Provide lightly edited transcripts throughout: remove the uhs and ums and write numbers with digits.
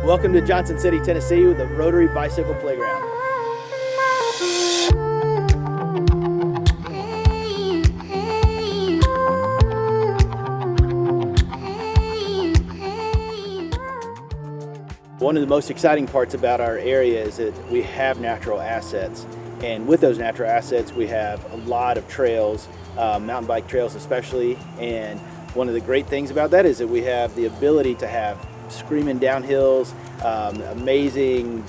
Welcome to Johnson City, Tennessee with the Rotary Bicycle Playground. One of the most exciting parts about our area is that we have natural assets. And with those natural assets, we have a lot of trails, mountain bike trails especially. And one of the great things about that is that we have the ability to have screaming downhills, amazing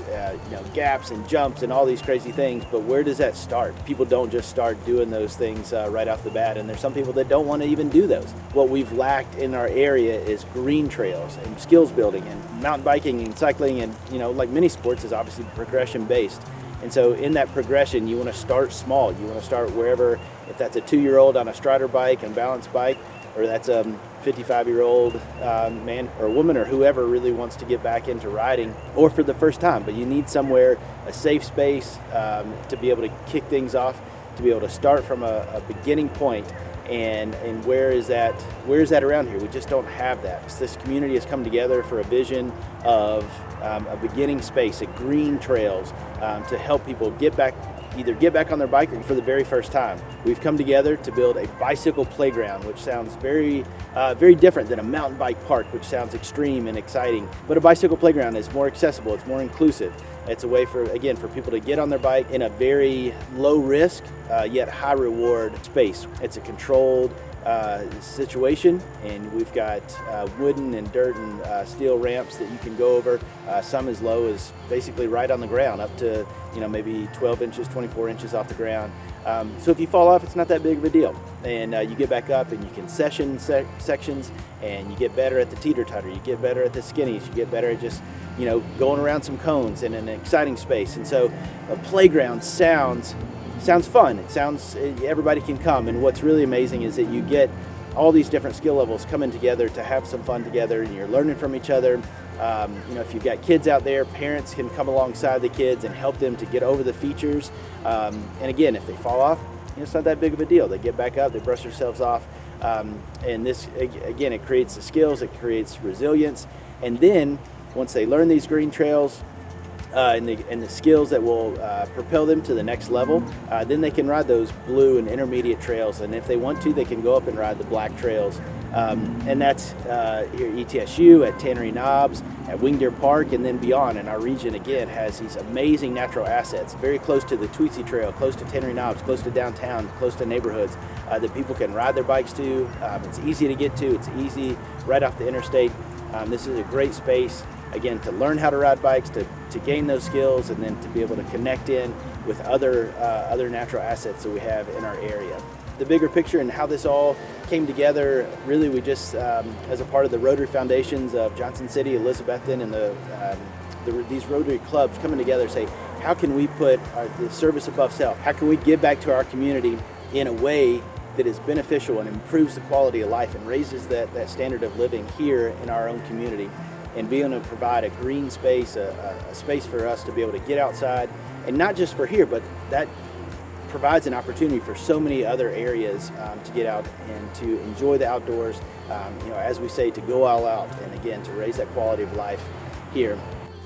gaps and jumps and all these crazy things. But where does that start? People don't just start doing those things right off the bat, and there's some people that don't want to even do those. What we've lacked in our area is green trails and skills building, and mountain biking and cycling and like many sports is obviously progression based. And so in that progression, you want to start small. You want to start wherever, if that's a 2-year-old on a strider bike and balance bike, or that's a 55-year-old man or woman or whoever really wants to get back into riding, or for the first time. But you need somewhere, a safe space to be able to kick things off, to be able to start from a beginning point. And where is that around here? We just don't have that. So this community has come together for a vision of a beginning space, a green trails, to help people either get back on their bike or for the very first time. We've come together to build a bicycle playground, which sounds very different than a mountain bike park, which sounds extreme and exciting. But a bicycle playground is more accessible, it's more inclusive. It's a way for people to get on their bike in a very low risk, yet high reward space. It's a controlled situation, and we've got wooden and dirt and steel ramps that you can go over, some as low as basically right on the ground, up to maybe 12 inches, 24 inches off the ground. So if you fall off, it's not that big of a deal. And you get back up and you can session sections, and you get better at the teeter-totter, you get better at the skinnies, you get better at just going around some cones in an exciting space. And so a playground sounds fun. It sounds, everybody can come. And what's really amazing is that you get all these different skill levels coming together to have some fun together, and you're learning from each other. If you've got kids out there, parents can come alongside the kids and help them to get over the features. And again, if they fall off, it's not that big of a deal. They get back up, they brush themselves off. And this, again, it creates the skills, it creates resilience. And then once they learn these green trails, and the skills that will propel them to the next level, then they can ride those blue and intermediate trails, and if they want to, they can go up and ride the black trails. And that's here at ETSU, at Tannery Knobs, at Winged Deer Park, and then beyond. And our region, again, has these amazing natural assets, very close to the Tweetsie Trail, close to Tannery Knobs, close to downtown, close to neighborhoods that people can ride their bikes to. It's easy to get to, it's easy right off the interstate. This is a great space, again, to learn how to ride bikes, to gain those skills, and then to be able to connect in with other natural assets that we have in our area. The bigger picture and how this all came together, really we just, as a part of the Rotary Foundations of Johnson City, Elizabethton, and these Rotary clubs coming together, say, how can we put the service above self? How can we give back to our community in a way that is beneficial and improves the quality of life and raises that standard of living here in our own community? And being able to provide a green space, a space for us to be able to get outside, and not just for here, but that provides an opportunity for so many other areas to get out and to enjoy the outdoors, as we say, to go all out, and again, to raise that quality of life here.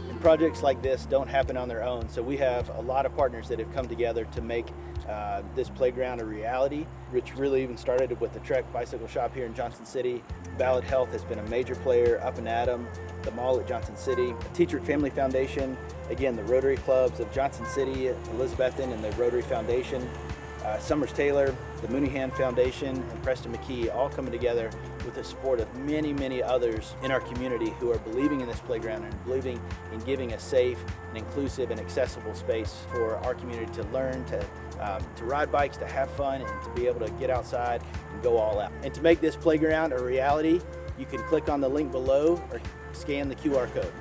And projects like this don't happen on their own, so we have a lot of partners that have come together to make this playground a reality, which really even started with the Trek Bicycle Shop here in Johnson City. Ballad Health has been a major player, Up and Adam, the mall at Johnson City, Teacher Family Foundation, again, the Rotary Clubs of Johnson City, Elizabethton, and the Rotary Foundation, Summers Taylor, the Mooneyhand Foundation, and Preston McKee, all coming together with the support of many, many others in our community who are believing in this playground and believing in giving a safe and inclusive and accessible space for our community to learn, to ride bikes, to have fun, and to be able to get outside and go all out. And to make this playground a reality, you can click on the link below or scan the QR code.